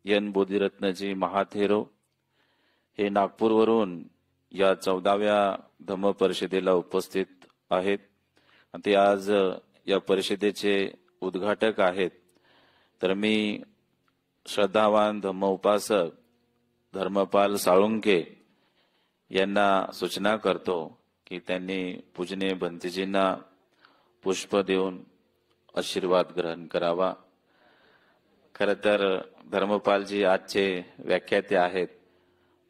N बोधिरत्नजी महाथेरो हे नागपूरवरून या 14व्या धम्म परिषदेला उपस्थित आहेत. ते आज या परिषदेचे उद्घाटक आहेत. तर मी श्रद्धावान धम्म उपासक धर्मपाल साळुंके यांना सूचना करतो की त्यांनी पूजनीय भंतेजींना पुष्प देऊन आशीर्वाद ग्रहण करावा. खरं तर धर्मपालजी आजचे व्याख्याते आहेत,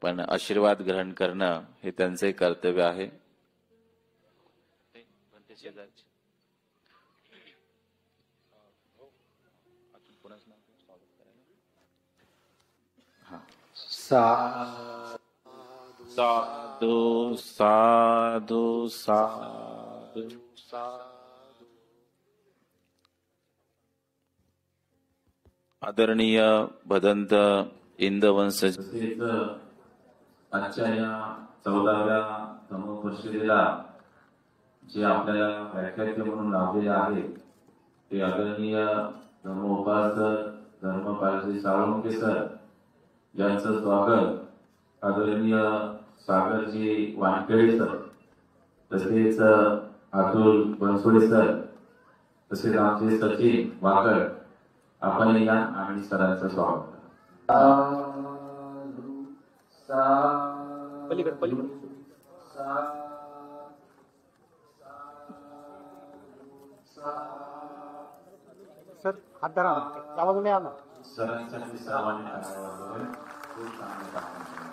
पण आशीर्वाद ग्रहण करणं हे त्यांचे कर्तव्य आहे. साधू साधू साधू साधू. आदरणीय भदंत इंदवंश आजच्या या 14व्या धम्म परिषदेला जे आपल्याला व्याख्याते म्हणून लाभलेले आहेत ते आदरणीय धम्म उपासक धर्मपालजी साळुंके सर यांचं स्वागत, आदरणीय सागरजी वानखेडे सर, तसेच अतुल बनसोडे सर, तसेच आमचे सचिन वाकड, आपण या आणि सरांचं स्वागत. सर हात धरा, आवाज नाही आला. सरांसाठी सर्वांनी आशीर्वाद खूप चांगलं काम केलं.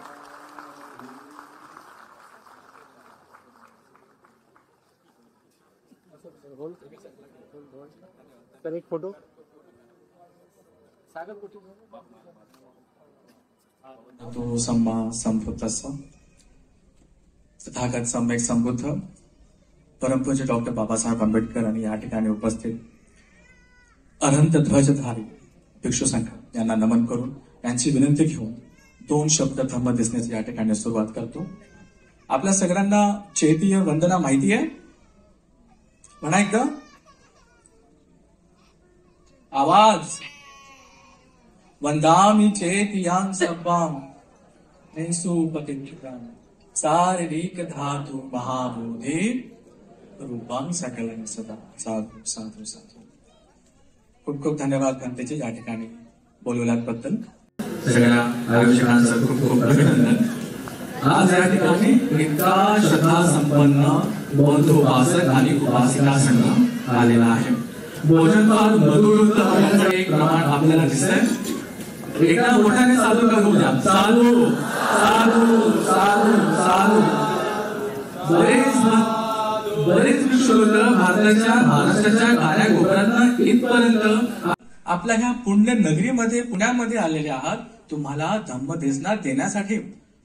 सर एक फोटो. तो सम्मा संभूतस्व तथागत सम्यक संबुद्ध परमपूज्य डॉक्टर बाबासाहेब आंबेडकर आणि या ठिकाणी उपस्थित अनंत ध्वजधारी भिक्षू संघ यांना नमन करून यांची विनंती घेऊन 2 शब्द धम्म दिसण्याची या ठिकाणी सुरुवात करतो. आपल्या सगळ्यांना चैतीय वंदना माहिती आहे? म्हणा एकदा आवाज. वंदामि चेतियां सर्वां नैसूपतिष्ठितां शारीरिक धातु महाबोधि रूपां सकलं सदा. साधू साधू साधू. खूप खूप धन्यवाद भंतेजी या ठिकाणी बोलवल्याबद्दल. सगळ्या आयोजकांचं खूप खूप अभिनंदन. आज या ठिकाणी इतका श्रद्धा संपन्न बौद्ध उपासक आणि उपासिका संघ आलेला आहे. भोजनपाल मधुर एक प्रमाण आपल्याला दिसतंय. एकदा मोठ्याने साधू करू द्या. साधू साधू साधू साधू. बरेच विश्वलोक भारताच्या महाराष्ट्राच्या कानाकोपऱ्यातनं इथपर्यंत आपल्या ह्या पुण्य नगरीमध्ये पुण्यामध्ये आलेले आहात. तुम्हाला धम्म देशना देण्यासाठी,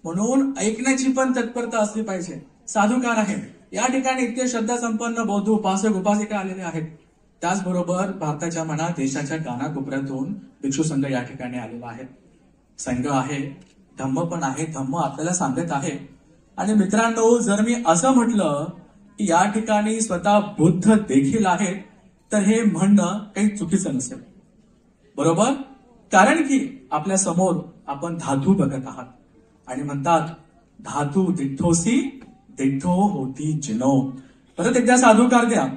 म्हणून ऐकण्याची पण तत्परता असली पाहिजे. साधूकार आहे या ठिकाणी इतके श्रद्धा संपन्न बौद्ध उपासक उपासिका आलेले आहेत. त्याचबरोबर भारताच्या म्हणा देशाच्या कानाकोपऱ्यातून भिक्षू संघ या ठिकाणी आलेला आहे. संघ आहे, धम्म पण आहे, धम्म आपल्याला सांगत आहे. आणि मित्रांनो, जर मी असं म्हटलं की या ठिकाणी स्वतः बुद्ध देखील आहेत तर हे म्हणणं काही चुकीचं नसेल, बरोबर? कारण की आपल्या समोर आपण धातू बघत आहात आणि म्हणतात धातू दिठ्ठोसी दिठ्ठो होती जिनो. परत एकदा साधूकार द्या.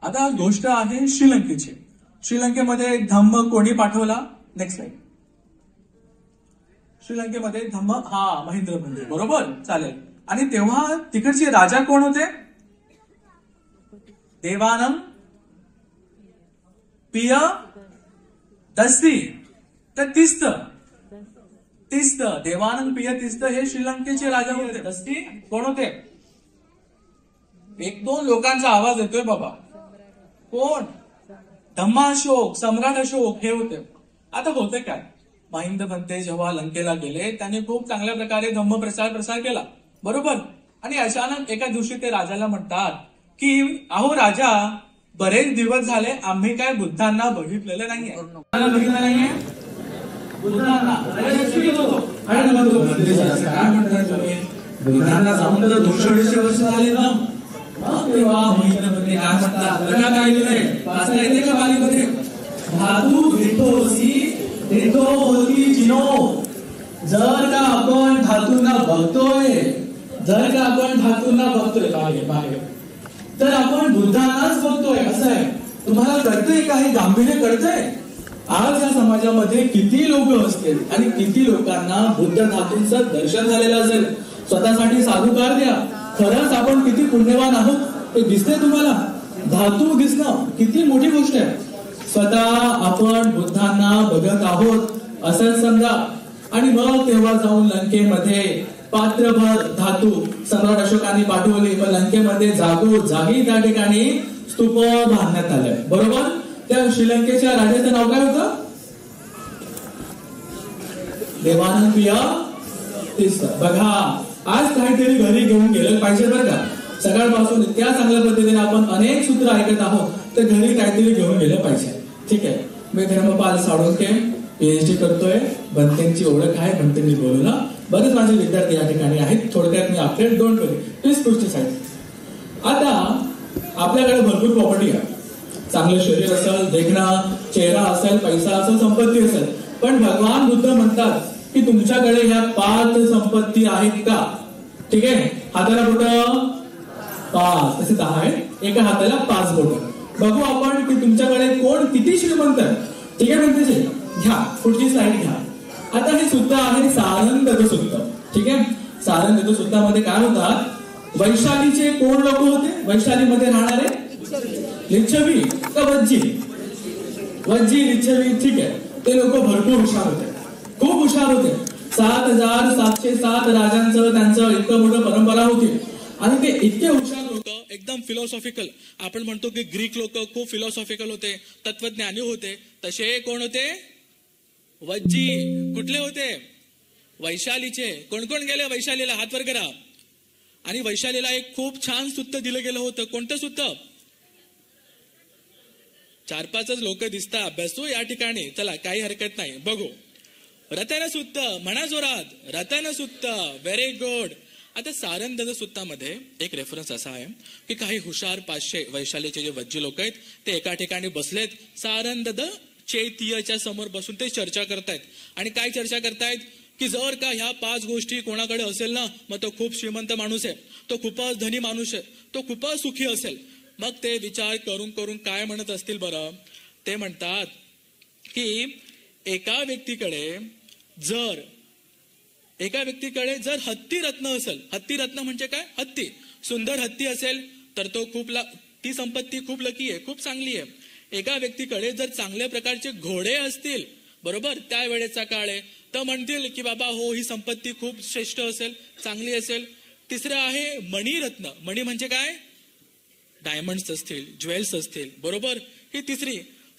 आता गोष्ट आहे श्रीलंकेची. श्रीलंकेमध्ये धम्म कोणी पाठवला? Next line. श्रीलंकेमध्ये धम्म महेंद्र मंदिर, बरोबर, चालेल. आणि तेव्हा तिकडचे राजा कोण होते? देवानंद पिय दस्ती. तर तिस्त देवानंद पिय तिस्त हे श्रीलंकेचे राजा होते. दस्ती कोण होते? 1-2 लोकांचा आवाज येतोय बाबा. कोण? धम्माशोक, सम्राट अशोक हे होते. आता होते काय, महेंद्र भंते जेव्हा लंकेला गेले त्यांनी खूप चांगल्या प्रकारे धम्म प्रसार केला, बरोबर. आणि अचानक एका दिवशी ते राजाला म्हणतात की अहो राजा, बरेच दिवस झाले आम्ही काय बुद्धांना बघितलेलं नाहीये. बुद्धांना आणि मग तो मंदिर काय म्हणतात तुम्ही बुद्धांना जाऊन तर 200-250 वर्ष झाले ना तेव्हा महिन्यामध्ये काय म्हणतात बघा काय लिहिलंय वाचता येते का बालीमध्ये धातू भेटोसी भेटो होती जिनो जर का आपण धातूंना बघतोय बाहेर तर आपण बुद्धांनाच बघतोय असं आहे तुम्हाला कळतंय का हे गांभीर्य कळतंय आज या समाजामध्ये किती लोक असतील आणि किती लोकांना बुद्ध धातूंचं दर्शन झालेलं असेल स्वतःसाठी साधुकार द्या खरंच आपण किती पुण्यवान आहोत ते दिसतंय तुम्हाला धातू दिसणं किती मोठी गोष्ट आहे स्वतः आपण बुद्धांना बघत आहोत असं समजा आणि मग तेव्हा जाऊन लंकेमध्ये पात्रभर धातू सम्राट अशोकाने पाठवले पण लंकेमध्ये जागी त्या ठिकाणी स्तूप बांधण्यात आलंय बरोबर त्या श्रीलंकेच्या राजाचं नाव काय होतं देवानंद बघा आज काहीतरी घरी घेऊन गेलं पाहिजे बरं का सकाळपासून इतक्या चांगल्या पद्धतीने आपण अनेक सूत्र ऐकत आहोत तर घरी काहीतरी घेऊन गेलं पाहिजे ठीक आहे मी धर्मपाल साळुंखे PhD करतोय बनतेंची ओळख आहे बनतेंनी बोलवलं बरेच माझे विद्यार्थी या ठिकाणी आहेत थोडक्यात मी अपडेट डोंट वरी प्लीज पुढची साईड आता आपल्याकडे भरपूर प्रॉपर्टी आहे चांगलं शरीर असेल देखणं चेहरा असेल पैसा असेल संपत्ती असेल पण भगवान बुद्ध म्हणतात की तुमच्याकडे ह्या 5 संपत्ती आहेत का ठीक आहे हाताला बोटं 5 तसे 10 आहेत एका हाताला 5 बोटं बघू आपण की तुमच्याकडे कोण किती श्रीमंत आहे ठीक आहे म्हणते घ्या पुढची स्लाइड घ्या आता हे सुद्धा आहे सारंगद सुत्त ठीक आहे सारंगद सुत्तामध्ये काय होतात वैशालीचे कोण लोक होते वैशालीमध्ये राहणारे लिच्छवी का वज्जी लिच्छवी ठीक आहे ते लोक भरपूर हुशार होते खूप हुशार होते 7,707 राजांचं त्यांचं इतकं मोठं परंपरा होती आणि ते इतके हुशार लोक एकदम फिलॉसॉफिकल आपण म्हणतो की ग्रीक लोक खूप फिलॉसॉफिकल होते तत्वज्ञानी होते तसे कोण होते वज्जी कुठले होते वैशालीचे कोण कोण गेले वैशालीला हात वर करा आणि वैशालीला एक खूप छान सूत्र दिलं गेलं होतं कोणतं सूत्र 4-5 लोक दिसतात बसू या ठिकाणी चला काही हरकत नाही बघू रतन सूत्र म्हणा जोरात रतन सूत्र व्हेरी गुड आता सारंगद सूत्रामध्ये एक रेफरन्स असा आहे की काही हुशार 500 वैशालीचे जे वज्जी लोक आहेत ते एका ठिकाणी बसलेत सारंगद चैत्यच्या समोर बसून ते चर्चा करतायत आणि काय चर्चा करतायत की जर का ह्या 5 गोष्टी कोणाकडे असेल ना मग तो खूप श्रीमंत माणूस आहे तो खूपच धनी माणूस आहे तो खूपच सुखी असेल मग ते विचार करून करून काय म्हणत असतील बरं ते म्हणतात की एका व्यक्तीकडे जर हत्ती रत्न असेल हत्ती रत्न म्हणजे काय हत्ती सुंदर हत्ती असेल तर तो ती संपत्ती खूप लकी आहे खूप चांगली आहे एका व्यक्तीकडे जर चांगल्या प्रकारचे घोडे असतील बरोबर त्यावेळेचा काळ आहे तर म्हणतील की बाबा हो ही संपत्ती खूप श्रेष्ठ असेल चांगली असेल तिसरं आहे मणिरत्न मणी म्हणजे काय डायमंड्स असतील ज्वेल्स असतील बरोबर ही तिसरी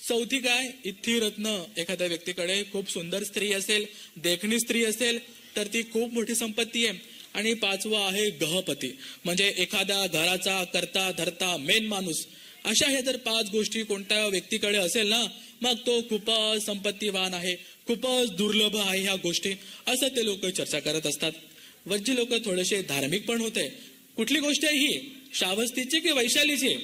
चौथी काय इथी रत्न एखाद्या व्यक्तीकडे खूप सुंदर स्त्री असेल देखणी स्त्री असेल तर ती खूप मोठी संपत्ती आहे आणि 5वं आहे गहपती म्हणजे एखाद्या घराचा करता धरता मेन माणूस अशा हे जर 5 गोष्टी कोणत्या व्यक्तीकडे असेल ना मग तो खूपच संपत्तीवान आहे खूपच दुर्लभ आहे ह्या गोष्टी असं ते लोक चर्चा करत असतात वज्जी लोक थोडेसे धार्मिक पण होते कुठली गोष्ट आहे ही श्रावस्तीची की वैशालीची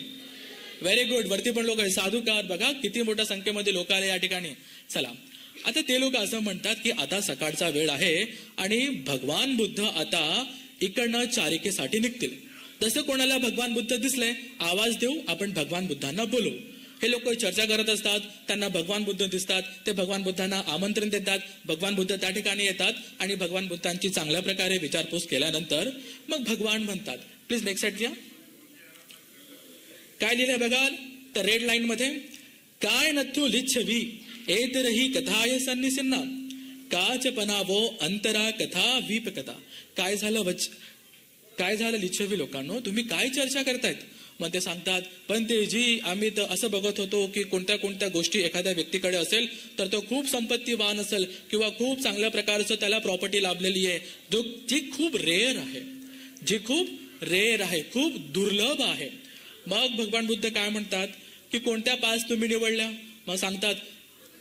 व्हेरी गुड वरती पण लोक आहे साधुकार बघा किती मोठ्या संख्येमध्ये लोक आले या ठिकाणी चला आता ते लोक असं म्हणतात की आता सकाळचा वेळ आहे आणि भगवान बुद्ध आता इकडनं चारिकेसाठी निघतील जसं कोणाला भगवान बुद्ध दिसले आवाज देऊ आपण भगवान बुद्धांना बोलू हे लोक चर्चा करत असतात त्यांना भगवान बुद्ध दिसतात ते भगवान बुद्धांना आमंत्रण देतात भगवान बुद्ध त्या ठिकाणी येतात आणि भगवान बुद्धांची चांगल्या प्रकारे विचारपूस केल्यानंतर मग भगवान म्हणतात प्लीज नेक्स्ट साईड घ्या काय लिहिलंय बघाल तर रेड लाईन मध्ये काय नथू लिच्छवी एतरही कथाय सन्निसिन्ना काच पनावो अंतरा कथा वीप कथा काय झालं लिच्छवी लोकांनो तुम्ही काय चर्चा करतायत मग ते सांगतात पण ते जी आम्ही तर असं बघत होतो की कोणत्या कोणत्या गोष्टी एखाद्या व्यक्तीकडे असेल तर तो खूप संपत्तीवान असेल किंवा खूप चांगल्या प्रकारचं त्याला प्रॉपर्टी लाभलेली आहे जी खूप रेअर आहे खूप दुर्लभ आहे मग भगवान बुद्ध काय म्हणतात की कोणत्या 5 तुम्ही निवडल्या मग सांगतात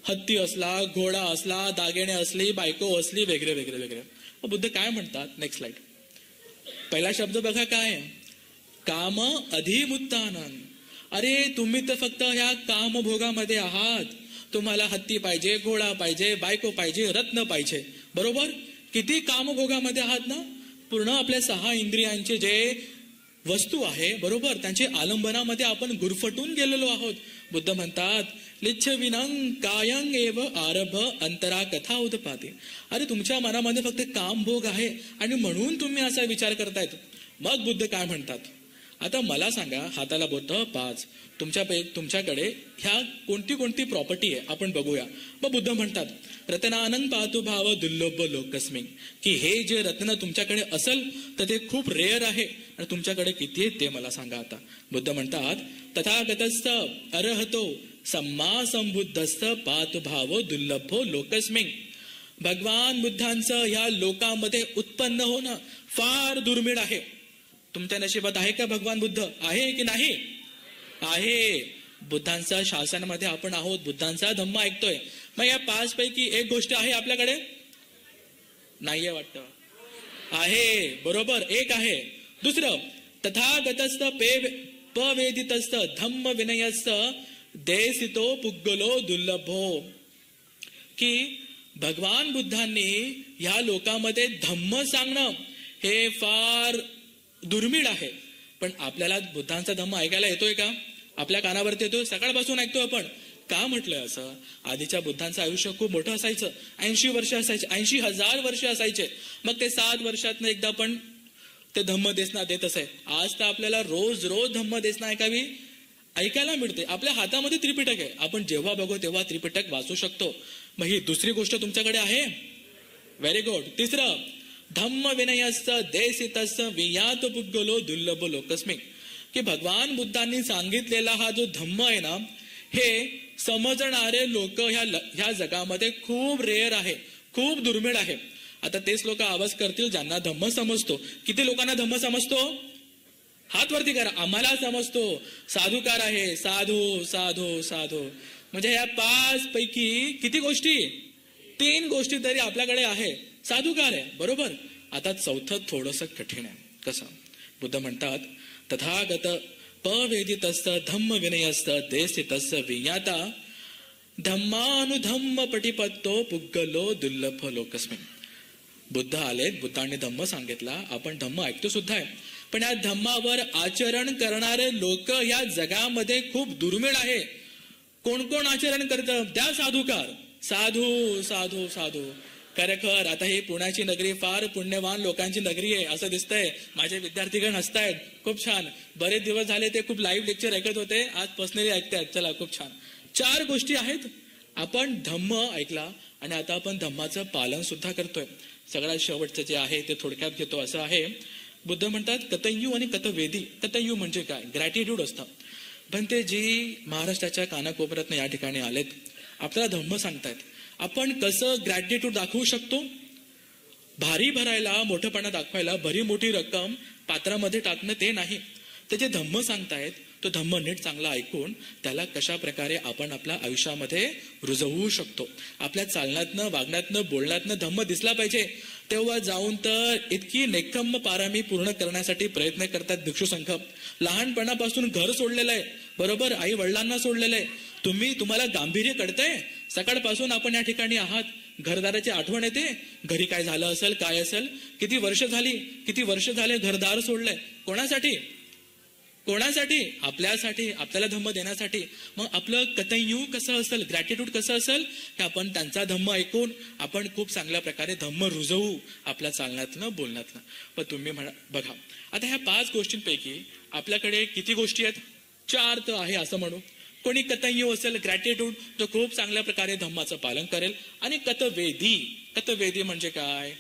हत्ती असला, घोडा असला, दागिने असली, बायको असली, वगैरे वगैरे वगैरे. बुद्ध काय म्हणतात, नेक्स्ट स्लाइड. पहिला शब्द बघा काय, काम अधिमुत्तानन. अरे तुम्ही तर फक्त ह्या कामभोगामध्ये आहात. तुम्हाला हत्ती पाहिजे, घोडा पाहिजे, बायको पाहिजे, रत्न पाहिजे, बरोबर. किती कामभोगामध्ये आहात ना. पूर्ण आपल्या 6 इंद्रियांचे जे वस्तू आहे, बरोबर, त्यांच्या आलंबनामध्ये आपण गुरफटून गेलेलो आहोत. बुद्ध म्हणतात लिच्छ विनंग कायंग एव आरभ अंतरा कथा उदपाते. अरे तुमच्या मनामध्ये फक्त कामभोग आहे आणि म्हणून तुम्ही असा विचार करतायत. मग बुद्ध काय म्हणतात, आता मला सांगा, हाताला बोट 5, तुमच्याकडे ह्या कोणती कोणती प्रॉपर्टी आहे आपण बघूया. मग बुद्ध म्हणतात रत्नानंद पाहतो भाव दुर्लभ लोकस्मिंग, की हे जे रत्न तुमच्याकडे असेल तर ते खूप रेअर आहे आणि तुमच्याकडे किती आहे ते मला सांगा. आता बुद्ध म्हणतात तथागतस्थ अरहतो सम्मा संबुद्धस्थ पाहतो भाव दुर्लभो लोकस्मिंग. भगवान बुद्धांचं ह्या लोकांमध्ये उत्पन्न होणं फार दुर्मिळ आहे. तुमच्या नशिबात आहे का भगवान बुद्ध, आहे की नाही? आहे. बुद्धांच्या शासनामध्ये आपण आहोत, बुद्धांचा धम्म ऐकतोय. मग या 5 पैकी एक गोष्ट आहे आपल्याकडे, नाहीये वाटतं, आहे, बरोबर, एक आहे. दुसरं तथागतस्थ पवेदितस्थ धम्म विनयस्थ देसितो पुग्गलो दुर्लभो, की भगवान बुद्धांनी ह्या लोकांमध्ये धम्म सांगणं हे फार दुर्मिळ आहे. पण आपल्याला बुद्धांचा धम्म ऐकायला येतोय का? आपल्या कानावरती येतोय, सकाळपासून ऐकतोय आपण. का म्हटलंय असं? आधीच्या बुद्धांचं आयुष्य खूप मोठं असायचं, 80 वर्ष असायचे, 80,000 वर्ष असायचे. मग ते 7 वर्षातनं एकदा पण ते धम्म देसना देत असे. आज तर आपल्याला रोज रोज धम्म देसना ऐकायला मिळते. आपल्या हातामध्ये त्रिपिटक आहे, आपण जेव्हा बघू तेव्हा त्रिपिटक वाचू शकतो. मग ही दुसरी गोष्ट तुमच्याकडे आहे, व्हेरी गुड. तिसरं धम्म विनयस्थ देसितस्थ वियात पुग्गलो दुर्लभ लोकस्मिंग, की भगवान बुद्धांनी सांगितलेला हा जो धम्म आहे ना, हे समजणारे लोक ह्या जगामध्ये खूप रेअर आहे, खूप दुर्मिळ आहे. आता तेच लोक आवाज करतील ज्यांना धम्म समजतो. किती लोकांना धम्म समजतो? हात वरती करा. आम्हाला समजतो. साधुकार आहे, साधू साधू साधू. म्हणजे ह्या 5 पैकी किती गोष्टी? 3 गोष्टी तरी आपल्याकडे आहे. साधुकार आहे, बरोबर. आता चौथं थोडंसं कठीण आहे. कसं? बुद्ध म्हणतात तथागत पवेदितस्थ धम्म विनयस्थ देसितस्थ विज्ञाता धम्मानुधम्म पटिपत्तो पुग्गलो दुर्लभ लोकस्मिंग. बुद्ध आलेत, बुद्धांनी धम्म सांगितला, आपण धम्म ऐकतो सुद्धा आहे. पण या धम्मावर आचरण करणारे लोक या जगामध्ये खूप दुर्मिळ आहे. कोण कोण आचरण करतं? त्या साधुकार, साधू साधू साधू. खरेखर आता ही पुण्याची नगरी फार पुण्यवान लोकांची नगरी आहे असं दिसतंय. माझे विद्यार्थीगण हसतायत, खूप छान. बरेच दिवस झाले ते खूप लाईव्ह लेक्चर ऐकत होते, आज पर्सनली ऐकतायत. चला, खूप छान. 4 गोष्टी आहेत. आपण धम्म ऐकला आणि आता आपण धम्माचं पालन सुद्धा करतोय. सगळ्यात शेवटचं जे आहे ते थोडक्यात घेतो. असं आहे, बुद्ध म्हणतात कतयू आणि कतवेदी. कतयू म्हणजे काय? ग्रॅटिट्यूड असतं. पण ते जी महाराष्ट्राच्या कानाकोपऱ्यातनं या ठिकाणी आलेत, आपल्याला धम्म सांगतायत. आपण कसं ग्रॅटिट्यूड दाखवू शकतो? भारी भरायला, मोठेपणा दाखवायला भरी मोठी रक्कम पात्रामध्ये टाकणं ते नाही. ते जे धम्म सांगतायत तो धम्म नीट चांगला ऐकून त्याला कशा प्रकारे आपण आपल्या आयुष्यामध्ये रुजवू शकतो. आपल्या चालण्यातनं, वागण्यातनं, बोलण्यातनं धम्म दिसला पाहिजे. तेव्हा जाऊन तर इतकी नेकम्म पारामी पूर्ण करण्यासाठी प्रयत्न करतात भिक्षू संघ. लहानपणापासून घर सोडलेलं आहे, बरोबर, आई वडिलांना सोडलेलं आहे. तुम्हाला गांभीर्य कळतंय? सकाळपासून आपण या ठिकाणी आहात, घरदाराची आठवण येते. घरी काय झालं असेल, काय असेल, किती वर्ष झाले घरदार सोडलंय. कोणासाठी? आपल्यासाठी, आपल्याला धम्म देण्यासाठी. मग आपलं कतयू कसं असेल, ग्रॅटिट्यूड कसं असेल, हे आपण त्यांचा धम्म ऐकून आपण खूप चांगल्या प्रकारे धम्म रुजवू आपल्या चालण्यातनं, बोलण्यातनं. पण तुम्ही बघा, आता ह्या 5 गोष्टींपैकी आपल्याकडे किती गोष्टी आहेत? 4 तर आहे असं म्हणू. कोणी कतयू असेल, ग्रॅटिट्यूड, तो खूप चांगल्या प्रकारे धम्माचं पालन करेल. आणि कतवेदी म्हणजे काय?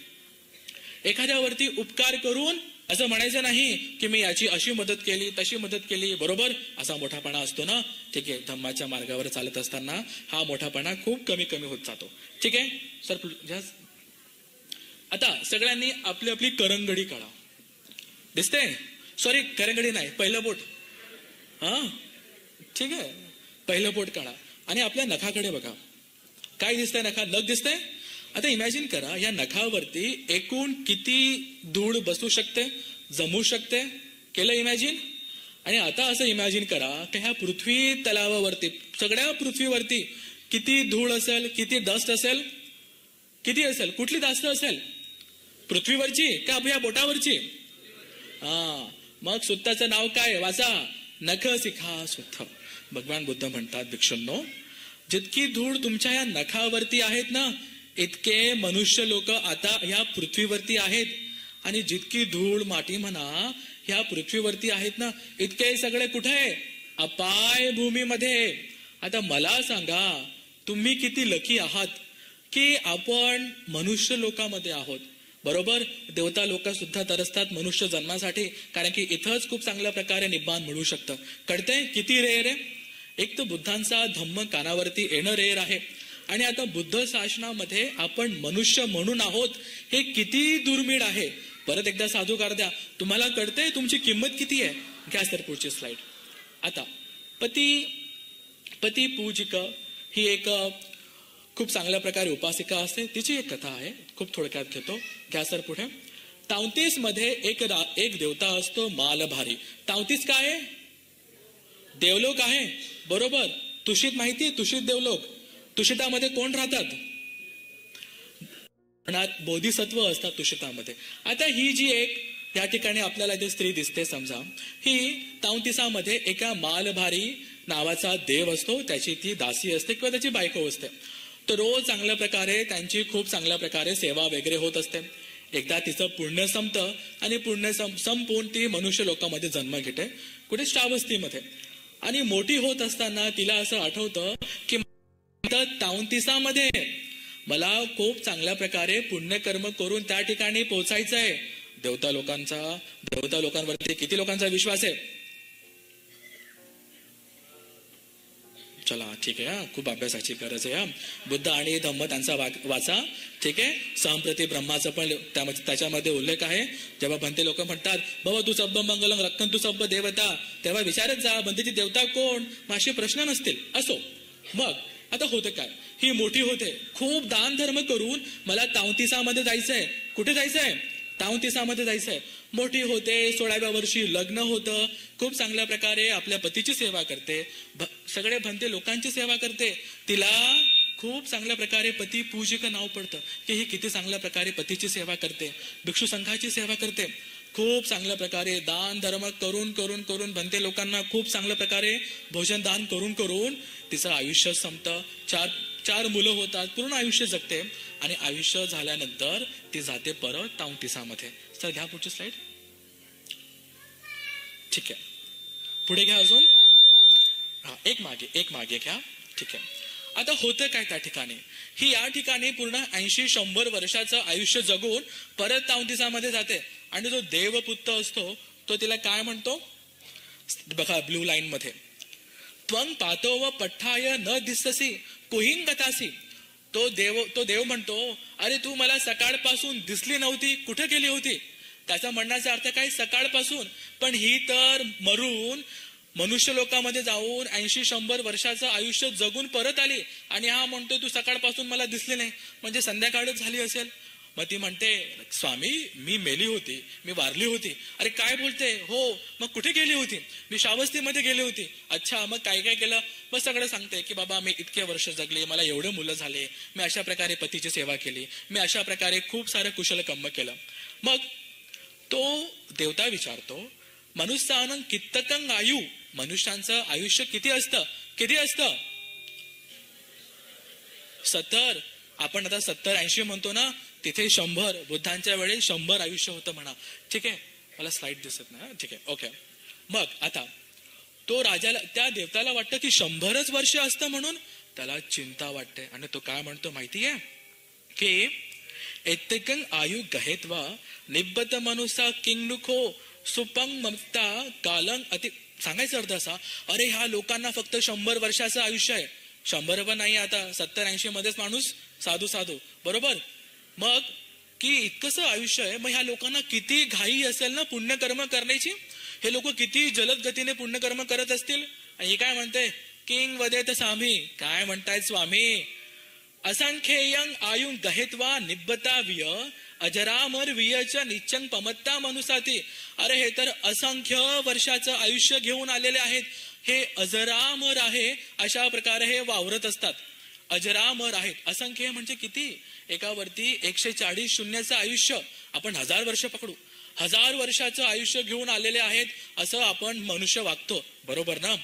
एखाद्यावरती उपकार करून असं म्हणायचं नाही की मी याची अशी मदत केली, तशी मदत केली, बरोबर. असा मोठापणा असतो ना, ठीक आहे. धम्माच्या मार्गावर चालत असताना हा मोठापणा खूप कमी होत जातो. ठीक आहे सर. आता सगळ्यांनी आपली आपली करंगडी काढा. दिसते? सॉरी, करंगडी नाही, पहिलं बोट. हा, ठीक आहे, पहिलं बोट काढा आणि आपल्या नखाकडे बघा. काय दिसतंय नखा? नख दिसतंय. आता इमॅजिन करा या नखावरती एकूण किती धूळ बसू शकते, जमू शकते. केलं इमॅजिन? आणि आता असं इमॅजिन करा की ह्या पृथ्वी तलावावरती, सगळ्या पृथ्वीवरती किती धूळ असेल, किती डस्ट असेल, किती असेल? कुठली जास्त असेल? पृथ्वीवरची का आपल्या बोटावरची? मग सुत्ताचं नाव काय? वाचा, नख शिखा सुत्थ. भगवान बुद्ध म्हणतात, भिक्षूंनो, जितकी धूळ तुमच्या या नखावरती आहेत ना, इतके मनुष्य लोक आता ह्या पृथ्वीवरती आहेत. आणि जितकी धूळ माती म्हणा ह्या पृथ्वीवरती आहेत ना, इतके सगळे कुठे? अपाय भूमीमध्ये. आता मला सांगा, तुम्ही किती लकी आहात की आपण मनुष्य लोकांमध्ये आहोत. बरोबर, देवता लोक सुद्धा तरसतात मनुष्य जन्मासाठी, कारण की इथंच खूप चांगल्या प्रकारे निब्बाण मिळू शकतं. कळतंय किती रेअर आहे? एक तर बुद्धांचा धम्म कानावरती येणं रेअर आहे, आणि आता बुद्ध शासनामध्ये आपण मनुष्य म्हणून आहोत हे किती दुर्मिळ आहे. परत एकदा साधूकार द्या, तुम्हाला कळतंय तुमची किंमत किती आहे. घ्या सर पुढची स्लाइड. आता पती पूजिक ही एक खूप चांगल्या प्रकारे उपासिका असते, तिची एक कथा आहे, खूप थोडक्यात घेतो. घ्या सर पुढे. 33 मध्ये एक देवता असतो मालभारी. 33 काय आहे? देवलोक आहे. बरोबर, तुषित माहिती, तुषित देवलोक. तुषितामध्ये कोण राहतात? बोधिसत्व असतात तुषितामध्ये. आता ही जी एक या ठिकाणी आपल्याला जी स्त्री दिसते, समजा ही 33 मध्ये एका मालभारी नावाचा देव असतो, त्याची ती दासी असते किंवा त्याची बायको असते. तर रोज चांगल्या प्रकारे त्यांची खूप चांगल्या प्रकारे सेवा वगैरे होत असते. एकदा तिचं पुण्य संपतं आणि पुण्य संपून ती मनुष्य लोकांमध्ये जन्म घेते, कुठे? श्रावस्तीमध्ये. आणि मोठी होत असताना तिला असं आठवतं की 33 मध्ये मला खूप चांगल्या प्रकारे पुण्यकर्म करून त्या ठिकाणी पोहोचायचंय. देवता लोकांवरती किती लोकांचा विश्वास आहे? चला ठीक आहे, खूप अभ्यासाची गरज आहे. बुद्ध आणि धम्म त्यांचा वाचा, ठीक आहे. संप्रती ब्रह्माचा पण त्याच्यामध्ये उल्लेख आहे. जेव्हा भंते लोक म्हणतात, बाबा तू सब्ब मंगलम रक्कन तू सब्ब देवता, तेव्हा विचारत जा भंतेची देवता कोण? असे प्रश्न नसतील. असो, मग आता होतं काय? ही मोठी होते, खूप दान धर्म करून मला 33 मध्ये जायचंय. कुठे जायचंय? 33 मध्ये जायचंय. मोठी होते, 16व्या वर्षी लग्न होतं, खूप चांगल्या प्रकारे आपल्या पतीची सेवा करते, सगळे भंते लोकांची सेवा करते. तिला खूप चांगल्या प्रकारे पती पूजिक नाव पडतं की ही किती चांगल्या प्रकारे पतीची सेवा करते, भिक्षू संघाची सेवा करते. खूप चांगल्या प्रकारे दान धर्म करून करून करून भंते लोकांना खूप चांगल्या प्रकारे भोजन दान करून करून तिचं आयुष्य संपतं. चार मुलं होतात, पूर्ण आयुष्य जगते. आणि आयुष्य झाल्यानंतर ती जाते परत 33 मध्ये. सर घ्या पुढची स्लाइड. ठीक आहे, पुढे घ्या अजून. एक मागे घ्या. ठीक आहे. आता होतं काय त्या ठिकाणी? ही या ठिकाणी पूर्ण 80-100 वर्षाचं आयुष्य जगून परत 33 मध्ये जाते. आणि जो देवपुत्र असतो तो तिला काय म्हणतो? बघा ब्लू लाईन मध्ये, त्वं पातो व पठ्ठाय न दिससी कुहिंग गतासी. तो देव म्हणतो, अरे तू मला सकाळपासून दिसली नव्हती, कुठे गेली होती? त्याचा म्हणण्याचा अर्थ काय? सकाळपासून. पण ही तर मरून मनुष्य लोकांमध्ये जाऊन 80-100 वर्षाचं आयुष्य जगून परत आली, आणि हा म्हणतो तू सकाळपासून मला दिसली नाही, म्हणजे संध्याकाळच झाली असेल. मग ती म्हणते, स्वामी मी मेली होती, मी वारली होती. अरे काय बोलते? हो, मग कुठे गेली होती? मी श्रावस्तीमध्ये गेली होती. अच्छा, मग काय काय केलं? मग सगळं सांगते की बाबा मी इतके वर्ष जगले, मला एवढे मुलं झाले, मी अशा प्रकारे पतीची सेवा केली, मी अशा प्रकारे खूप सारं कुशल कर्म केलं. मग तो देवता विचारतो, मनुष्यानं कित्तकं आयु, मनुष्यांचं आयुष्य किती असतं? 70. आपण आता 70-80 म्हणतो ना, तिथे 100. बुद्धांच्या वेळी 100 आयुष्य होतं म्हणा. ठीक आहे, मला स्लाइड दिसत नाही. ठीक आहे, ओके. मग आता तो राजाला, त्या देवताला वाटतं की 100च वर्ष असतं, म्हणून त्याला चिंता वाटते. आणि तो काय म्हणतो माहितीये की एत्तेकं आयु गहेत्वा निब्बत मनुष्य किंगनुखो सुपंग ममता कालं अति. सांगायचा अर्थ असा, अरे ह्या लोकांना फक्त 100 वर्षाचं आयुष्य आहे. 100 पण नाही, आता 70-80 मध्येच माणूस साधू. बरोबर. मग की इतकंसं आयुष्य आहे, मग ह्या लोकांना किती घाई असेल ना पुण्यकर्म करण्याची. हे लोक किती जलद गतीने पुण्यकर्म करत असतील. आणि हे काय म्हणते? किंग वदेत स्वामी. काय म्हणतायत स्वामी? असंख्येयं आयुं गहेत्वा निब्बता विय अजरामर वियच निच्चंग पमत्ता मनुसाती. अरे हे तर असंख्य वर्षाचं आयुष्य घेऊन आलेले आहेत. हे अजरामर आहे अशा प्रकारे हे वावरत असतात. अजरामर आहेत. असंख्य म्हणजे किती? एकावरती 140 शून्याचं आयुष्य. आपण 1000 वर्ष पकडू. 1000 वर्षाचं आयुष्य घेऊन आलेले आहेत असं आपण मनुष्य वागतो. बरोबर ना?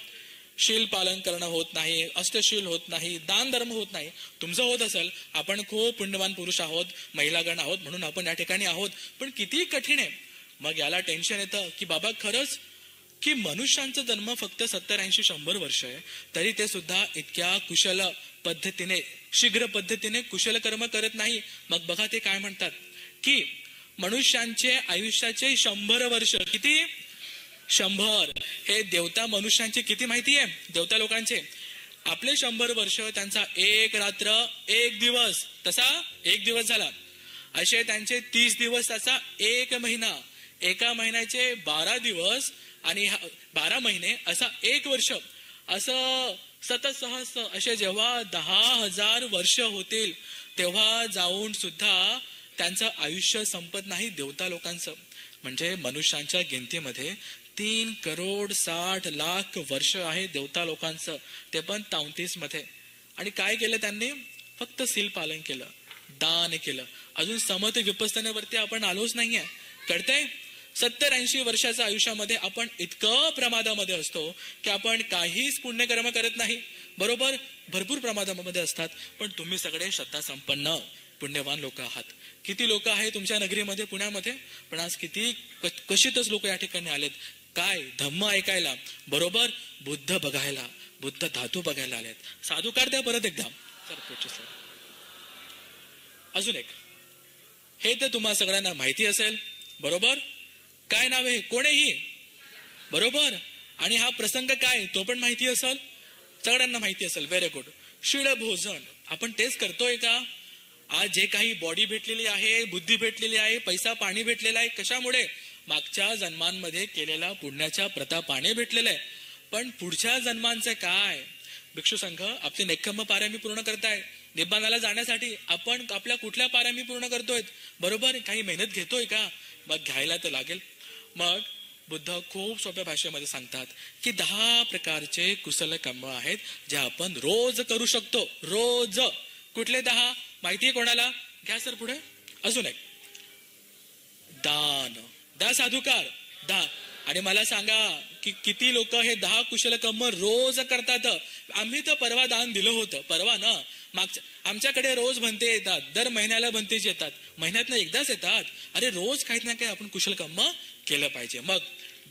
शील पालन करणं होत नाही, अष्टशील होत नाही, दान धर्म होत नाही. तुमचं होत असेल, आपण खूप पुण्यवान पुरुष आहोत, महिलागण आहोत म्हणून आपण या ठिकाणी आहोत. पण किती कठीण आहे. मग याला टेन्शन येतं की बाबा खरंच की मनुष्यांचा जन्म फक्त 70-80-100 वर्ष आहे, तरी ते सुद्धा इतक्या कुशल पद्धतीने, शीघ्र पद्धतीने कुशल कर्म करत नाही. मग बघा ते काय म्हणतात की मनुष्यांचे आयुष्याचे 100 वर्ष. किती? 100. हे देवता मनुष्यांचे किती माहिती आहे? देवता लोकांचे आपले 100 वर्ष, त्यांचा 1 रात्र 1 दिवस, तसा 1 दिवस झाला. असे त्यांचे 30 दिवस, त्याचा 1 महिना. एका महिन्याचे 12 दिवस आणि 12 महिने, असा 1 वर्ष. असं सतसहस्र असे जेव्हा 10,000 वर्ष होतील तेव्हा जाऊन सुद्धा त्यांचं आयुष्य संपत नाही देवता लोकांचं. म्हणजे मनुष्यांच्या गिनतीमध्ये 3,60,00,000 वर्ष आहे देवता लोकांचं, ते पण 33 मध्ये. आणि काय केलं त्यांनी? फक्त सील पालन केलं, दान केलं. अजून समत विपස්සनेवरती आपण आलोच नाहीये. कळतंय? 70-80 वर्षाच्या आयुष्यामध्ये आपण इतकं प्रमादामध्ये असतो की आपण काहीच पुण्यकर्म करत नाही. बरोबर? भरपूर प्रमादामध्ये असतात. पण तुम्ही सगळे श्रद्धा संपन्न पुण्यवान लोक आहात. किती लोक आहे तुमच्या नगरीमध्ये, पुण्यामध्ये? पण आज किती कशीतच लोक या ठिकाणी आलेत. काय? धम्म ऐकायला. बरोबर? बुद्ध बघायला, बुद्ध धातू बघायला आलेत. साधुकार द्या परत एकदा. अजून एक, हे तर तुम्हा सगळ्यांना माहिती असेल. बरोबर? काय नाव आहे? कोणीही. बरोबर? आणि हा प्रसंग काय तो पण माहिती असेल, सगळ्यांना माहिती असेल. Very good. शिळ भोजन. आपण तेच करतोय का? आज जे काही बॉडी भेटलेली आहे, बुद्धी भेटलेली आहे, पैसा पाणी भेटलेला आहे, कशामुळे? मागच्या जन्मांमध्ये केलेल्या पुण्याच्या प्रतापाने भेटलेलं आहे. पण पुढच्या जन्मांचं काय? भिक्षू संघ आपले नेक्खम्म पारायमी पूर्ण करताय. निब्बानाला जाण्यासाठी आपण आपल्या कुठल्या पारायमी पूर्ण करतोय? बरोबर? काही मेहनत घेतोय का? मग घ्यायला तर लागेल. मग बुद्ध खूप सोप्या भाषेमध्ये सांगतात की 10 प्रकारचे कुशल कर्म आहेत जे आपण रोज करू शकतो. रोज. कुठले 10 माहितीये कोणाला? घ्या सर पुढे. अजून एक, दान. दा साधुकार, दान. आणि मला सांगा की किती लोक हे 10 कुशल कर्म रोज करतात? आम्ही तर परवा दान दिलं होतं. परवा ना, मागच्या आमच्याकडे रोज भंते येतात, दर महिन्याला भंतेच येतात, महिन्यातनं एकदाच येतात. अरे रोज काही ना काही आपण कुशल कर्म केलं पाहिजे. मग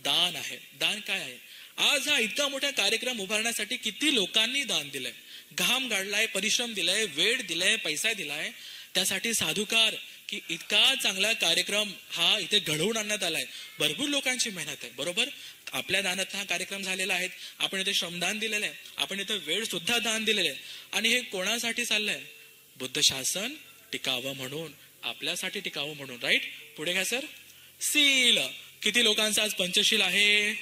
दान आहे. दान काय आहे? आज हा इतका मोठा कार्यक्रम उभारण्यासाठी किती लोकांनी दान दिलंय, घाम गाडलाय, परिश्रम दिलाय, वेळ दिलाय, पैसा दिलाय. त्यासाठी साधुकार की इतका चांगला कार्यक्रम हा इथे घडवून आणण्यात आलाय. भरपूर लोकांची मेहनत आहे. बरोबर? आपल्या दानात हा कार्यक्रम झालेला आहे. आपण इथे श्रमदान दिलेलं आहे, आपण इथे वेळ सुद्धा दान दिलेलं आहे. आणि हे कोणासाठी चाललंय? बुद्ध शासन टिकावं म्हणून, आपल्यासाठी टिकावं म्हणून. राईट? पुढे घ्या सर. सील. किती लोकांचा आज पंचशील आहे?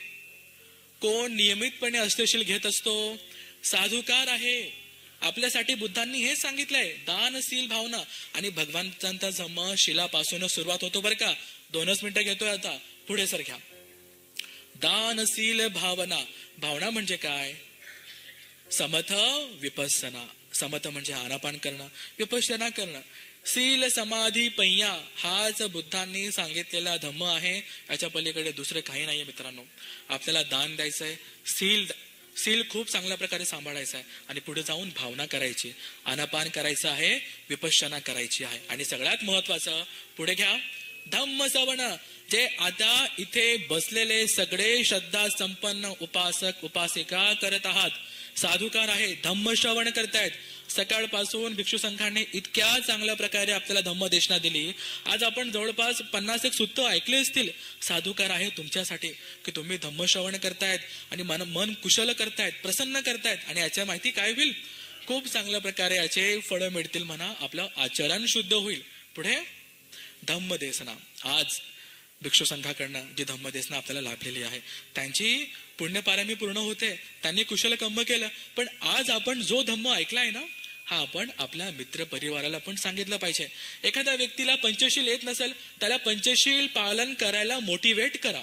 कोण नियमितपणे अष्टशील घेत असतो? साधुकार आहे. आपल्यासाठी बुद्धांनी हे सांगितलंय, दानशील भावना. आणि भगवंतांचा जन्म शिलापासून सुरुवात होतो बरं का. 2च मिनिटं घेतोय आता. पुढे सर घ्या. दानशील भावना. भावना म्हणजे काय? समथ विपස්සना. समथ म्हणजे आनापान करणं, विपස්සना करणं. सील समाधी पय्या हाच बुद्धांनी सांगितलेला धम्म आहे. याच्या पलीकडे दुसरं काही नाहीये मित्रांनो. आपल्याला दान द्यायचंय, सील खूप चांगल्या प्रकारे सांभाळायचा आहे आणि पुढे जाऊन भावना करायची, आनापान करायचं आहे, विपश्यना करायची आहे. आणि सगळ्यात महत्वाचं पुढे घ्या, धम्म श्रवण. जे आता इथे बसलेले सगळे श्रद्धा संपन्न उपासक उपासिका करत आहात, साधुकार आहे, धम्म श्रवण करतायत. सकाळपासून भिक्षू संघाने इतक्या चांगल्या प्रकारे आपल्याला धम्मदेशना दिली. आज आपण जवळपास 50 सुत्त ऐकले असतील. साधुकार आहे तुमच्यासाठी की तुम्ही धम्मश्रवण करतायत आणि मन कुशल करतायत, प्रसन्न करतायत. आणि याच्या माहिती काय होईल? खूप चांगल्या प्रकारे याचे फळं मिळतील म्हणा. आपलं आचरण शुद्ध होईल. पुढे धम्मदेशना. आज भिक्षू संघाकडनं जी धम्मदेशना आपल्याला लाभलेली आहे त्यांची पुण्यपारायमी पूर्ण होते. त्यांनी कुशल कर्म केलं. पण आज आपण जो धम्म ऐकलाय ना, हा आपण आपल्या मित्र परिवाराला पण सांगितलं पाहिजे. एखाद्या व्यक्तीला पंचशील येत नसेल, त्याला पंचशील पालन करायला मोटिवेट करा.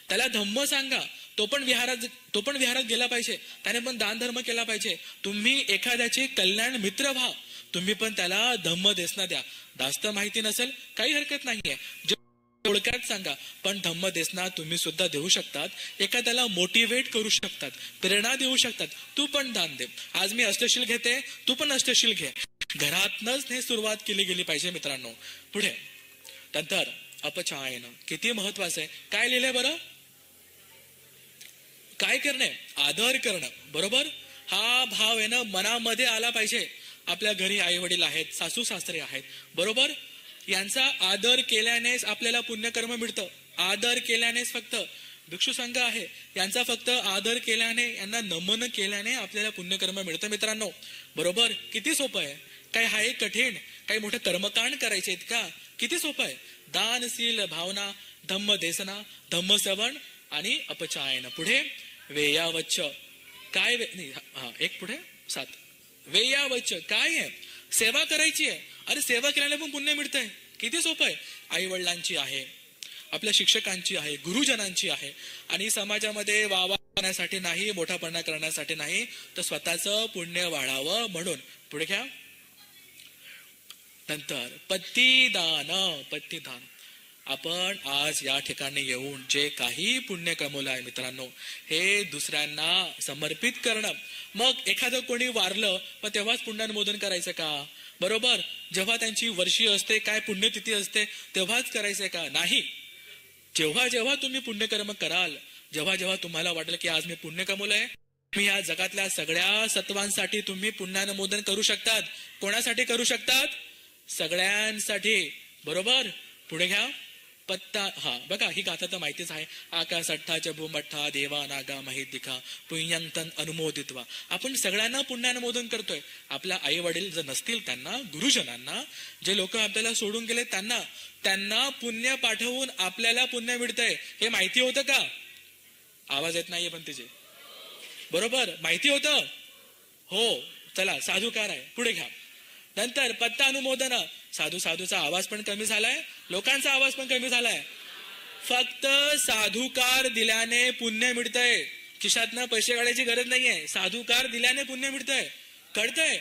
त्याला धम्म सांगा, तो पण विहारात गेला पाहिजे, त्याने पण दान धर्म केला पाहिजे. तुम्ही एखाद्याचे कल्याण मित्र व्हा, तुम्ही पण त्याला धम्म देसना द्या. जास्त माहिती नसेल काही हरकत नाहीये, थोडक्यात सांगा, पण धम्म देसना तुम्ही सुद्धा देऊ शकतात. एखाद्याला मोटिवेट करू शकतात, प्रेरणा देऊ शकतात. तू पण दान दे. आज मी अष्टशील घेते, तू पण अष्टशील घे. घरातनच हे सुरुवात केली गेली पाहिजे मित्रांनो. पुढे नंतर अपचायन किती महत्वाचं आहे. काय लिहिलंय बरं? काय करणे? आदर करणं. बरोबर, हा भाव आहे ना मनामध्ये आला पाहिजे. आपल्या घरी आई वडील आहेत, सासू सासरे आहेत, बरोबर, यांचा आदर केल्यानेच आपल्याला पुण्यकर्म मिळतं. आदर केल्यानेच, फक्त भिक्षू संघ आहे यांचा फक्त आदर केल्याने, यांना नमन केल्याने आपल्याला पुण्यकर्म मिळतं मित्रांनो. बरोबर, किती सोपं आहे. काय हाय कठीण? काही मोठे कर्मकांड करायचे आहेत का? किती सोपं आहे. दानशील भावना, धम्म देसना, धम्म श्रवण आणि अपचायन. पुढे वेयावच्च. काय एक पुढे 7 वेयावच्च काय आहे? सेवा करायची आहे. अरे सेवा केल्याने पण पुण्य मिळतंय. किती सोपं आहे. आई वडिलांची आहे, आपल्या शिक्षकांची आहे, गुरुजनांची आहे, आणि समाजामध्ये वावा करण्यासाठी नाही, मोठापणा करण्यासाठी नाही, तर स्वतःचं पुण्य वाढावं म्हणून. पुढे घ्या. नंतर पत्तीदान. पत्तीदान. आपण आज या ठिकाणी येऊन जे काही पुण्य कमवलं आहे मित्रांनो, हे दुसऱ्यांना समर्पित करणं. मग एखादं कोणी वारलं, मग तेव्हाच पुण्यानुमोदन करायचं का? बरोबर, जेव्हा त्यांची वर्षी असते, काय पुण्यतिथी असते, तेव्हाच करायचंय का? नाही. जेव्हा जेव्हा तुम्ही पुण्यकर्म कराल, जेव्हा जेव्हा तुम्हाला वाटेल की आज मी पुण्य कमवलंय, मी या जगातल्या सगळ्या सत्वांसाठी तुम्ही पुण्यानुमोदन करू शकतात. कोणासाठी करू शकतात? सगळ्यांसाठी. बरोबर, पुढे घ्या. पत्ता. बघा, ही गाथा तर माहितीच आहे. आकाशठ्ठाच्या भूमठ्ठा देवा नागा महिदिका पुण्यंतन अनुमोदित्वा. आपण सगळ्यांना पुण्यानुमोदन करतोय. आपल्या आई वडील जर नसतील त्यांना, गुरुजनांना, जे लोक आपल्याला सोडून गेले त्यांना पुण्य पाठवून आपल्याला पुण्य मिळतंय. हे माहिती होतं का? आवाज येत नाहीये पण तिचे. बरोबर, माहिती होतं? हो. चला, साधुकार आहे. पुढे घ्या. नंतर पत्ता अनुमोदन. साधूचा आवाज पण कमी झालाय, लोकांचा आवाज पण कमी झालाय. फक्त साधुकार दिल्याने पुण्य मिळतंय. खिशातनं पैसे काढायची गरज नाहीये. साधुकार दिल्याने पुण्य मिळतंय. कळतंय?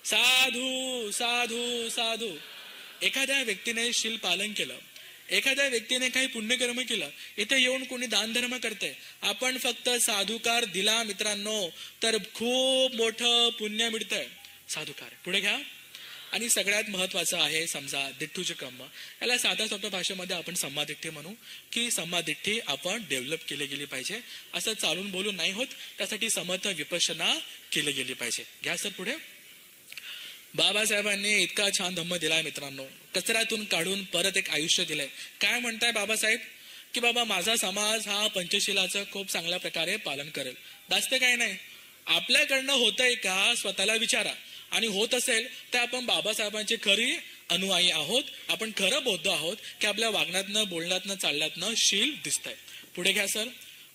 साधू साधू साधू. एखाद्या व्यक्तीने शील पालन केलं, एखाद्या व्यक्तीने काही पुण्यकर्म केलं, इथे येऊन कोणी दानधर्म करतंय, आपण फक्त साधुकार दिला मित्रांनो, तर खूप मोठं पुण्य मिळतंय. साधुकार. पुढे घ्या. आणि सगळ्यात महत्वाचं आहे, समजा दिठ्ठूचे कर्म. याला साध्या सोप्या भाषेमध्ये आपण सम्मादिठ्ठी म्हणू, की सम्मादिठ्ठी आपण डेव्हलप केली गेली पाहिजे. असं चालून बोलून नाही होत, त्यासाठी समर्थ विपश्यना केली गेली पाहिजे. घ्या सर पुढे. बाबासाहेबांनी इतका छान धम्म दिलाय मित्रांनो, कचऱ्यातून काढून परत एक आयुष्य दिलंय. काय म्हणताय बाबासाहेब? की बाबा माझा समाज हा पंचशिलाचं खूप चांगल्या प्रकारे पालन करेल. जास्त काही नाही. आपल्याकडनं होतंय का स्वतःला विचारा, आणि होत असेल तर आपण बाबासाहेबांचे खरी अनुयायी आहोत. आपण खरं बौद्ध आहोत की आपल्या वागण्यातनं, बोलण्यातनं, चालण्यातनं शील दिसतंय. पुढे घ्या सर.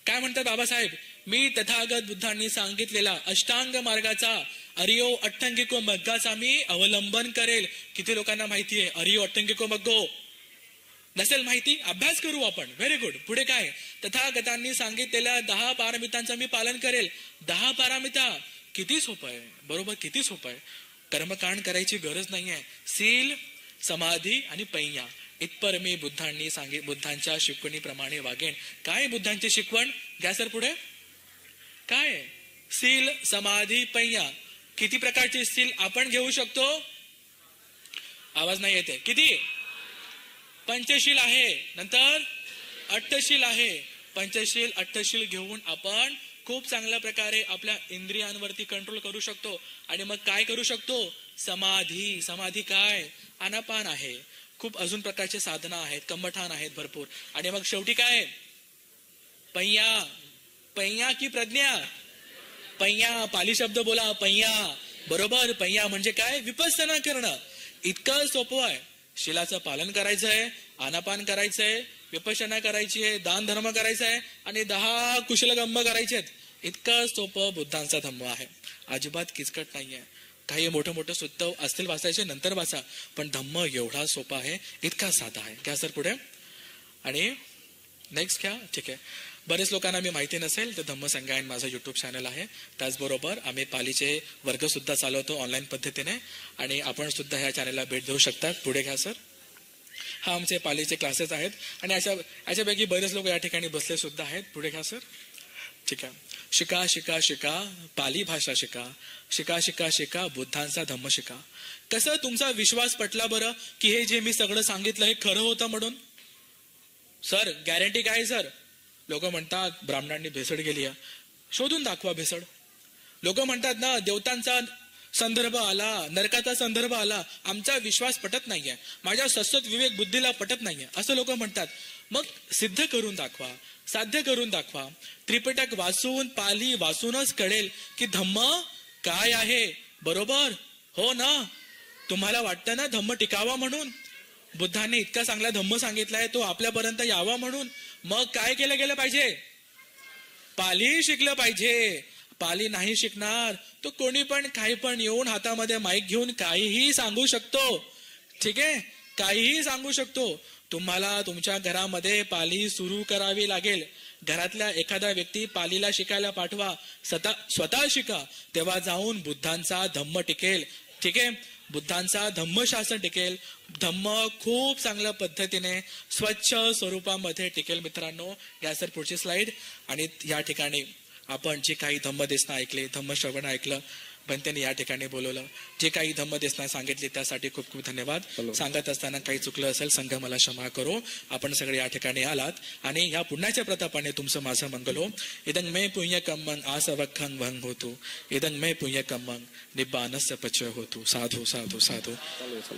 काय म्हणतात बाबासाहेब? मी तथागत बुद्धांनी सांगितलेला अष्टांग मार्गाचा, अरियो अट्टंगिको मग्गाचा मी अवलंबन करेल. किती लोकांना माहिती आहे अरियो अट्टंगिको मग्गो? नसेल माहिती, अभ्यास करू आपण. Very good. पुढे काय? तथागतांनी सांगितलेल्या 10 पारमितांचं मी पालन करेल. 10 पारमिता. किती सोपं आहे. बरोबर, किती सोपं आहे. कर्मकांड करायची गरज नाहीये. सील, समाधी आणि पैया, इतपर मी बुद्धांच्या शिकवणीप्रमाणे वागेन. काय बुद्धांची शिकवण? घ्या सर पुढे. काय? सील, समाधी, पैया. किती प्रकारचे सील आपण घेऊ शकतो? आवाज नाही येते. किती? पंचशील आहे, नंतर अट्टशील आहे. पंचशील, अट्टशील घेऊन आपण खूप चांगल्या प्रकारे आपल्या इंद्रियांवरती कंट्रोल करू शकतो. आणि मग काय करू शकतो? समाधी. समाधी काय? आनापान आहे. खूप अजून प्रकारचे साधना आहेत, कम्मठान आहेत भरपूर. आणि मग शेवटी काय? पैया. पैया की प्रज्ञा? पैया. पाली शब्द बोला. पैया. बरोबर, पैया म्हणजे काय? विपස්සना करणं. इतकं सोपं आहे. शिलाचं पालन करायचंय, आनापान करायचंय, विपश्यना करायची आहे, दान धर्म करायचा आहे, आणि 10 कुशलकर्म करायचे आहेत. इतकं सोपं बुद्धांचा धम्म आहे. अजिबात किचकट नाहीये. काही मोठं मोठं सुद्धा असतील वाचायचे नंतर वाचा, पण धम्म एवढा सोपा आहे, इतका साधा आहे. घ्या सर पुढे. आणि नेक्स्ट घ्या. ठीक आहे. बरेच लोकांना मी माहिती नसेल तर धम्म संगायन माझं युट्यूब चॅनल आहे. त्याचबरोबर आम्ही पालीचे वर्ग सुद्धा चालवतो ऑनलाईन पद्धतीने, आणि आपण सुद्धा ह्या चॅनलला भेट देऊ शकतात. पुढे घ्या सर. हा आमचे पालीचे क्लासेस आहेत, आणि याच्यापैकी बरेच लोक या ठिकाणी बसले सुद्धा आहेत. पुढे घ्या सर. ठीक आहे. शिका शिका शिका पाली भाषा शिका, शिका शिका शिका बुद्धांचा धम्म शिका. कसं तुमचा विश्वास पटला बरं की हे जे मी सगळं सांगितलं हे खरं होतं म्हणून? सर गॅरंटी काय सर? लोक म्हणतात ब्राह्मणांनी भेसळ केली आहे. शोधून दाखवा भेसळ. लोक म्हणतात ना देवतांचा संदर्भ आला, नरकाचा संदर्भ आला, आमचा विश्वास पटत नाहीये, माझ्या सतत विवेक बुद्धीला पटत नाहीये, असं लोक म्हणतात. मग सिद्ध करून दाखवा, साध्य करून दाखवा. त्रिपिटक वाचून पाली वाचूनच कळेल की धम्म काय आहे. बरोबर हो ना? तुम्हाला वाटतं ना धम्म टिकावा म्हणून? बुद्धाने इतका चांगला धम्म सांगितलाय तो आपल्यापर्यंत यावा म्हणून. मग काय केलं गेलं पाहिजे? पाली शिकलं पाहिजे. पाली नाही शिकणार तो कोणी पण काही पण येऊन हातामध्ये माईक घेऊन काहीही सांगू शकतो. ठीक आहे, काहीही सांगू शकतो. तुम्हाला तुमच्या घरामध्ये पाली सुरू करावी लागेल. घरातल्या एखादा व्यक्ती पालीला शिकायला पाठवा, स्वतः शिका, तेव्हा जाऊन बुद्धांचा धम्म टिकेल. ठीक आहे, बुद्धांचा धम्मशास्त्र टिकेल. धम्म खूप चांगल्या पद्धतीने स्वच्छ स्वरूपामध्ये टिकेल. मित्रांनो या सर पुढची स्लाइड. आणि या ठिकाणी आपण जे काही धम्मदेशना ऐकले, धम्मश्रवण ऐकलं, पण त्यांनी या ठिकाणी बोलवलं, जे काही धम्मदेशना सांगितले त्यासाठी खूप खूप धन्यवाद. सांगत असताना काही चुकलं असेल संघ मला क्षमा करो. आपण सगळे या ठिकाणी आलात आणि या पुण्याच्या प्रतापाने तुमचं माझं मंगल हो. इदं मे पुण्य कम्मंग आसवखं भंग होतो, इदं मे पुण्य कम्मंग निब्बानस्य पचय होतो. साधू साधू साधू.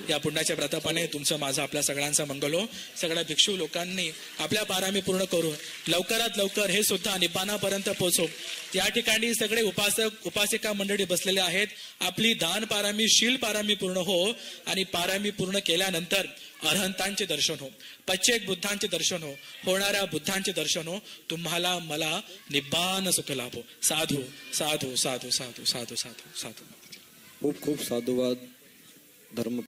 या पुण्याच्या प्रतापाने तुमचं माझं आपल्या सगळ्यांचं मंगल हो. सगळ्या भिक्षू लोकांनी आपल्या पारामी पूर्ण करून लवकरात लवकर हे सुद्धा निब्बानापर्यंत पोहोचो. या ठिकाणी सगळे उपासक उपासिका मंडळी बसलेले आहेत. आपली दान पारामी शील पारामी पूर्ण हो, आणि पारामी पूर्ण केल्यानंतर अरहंतांचे दर्शन हो, प्रत्येक बुद्धांचे दर्शन हो, होणाऱ्या बुद्धांचे दर्शन हो, तुम्हाला मला निब्बान सुख लाभो. साधू साधू साधू साधू साधू साधू साधू. खूप खूप साधुवाद. धर्म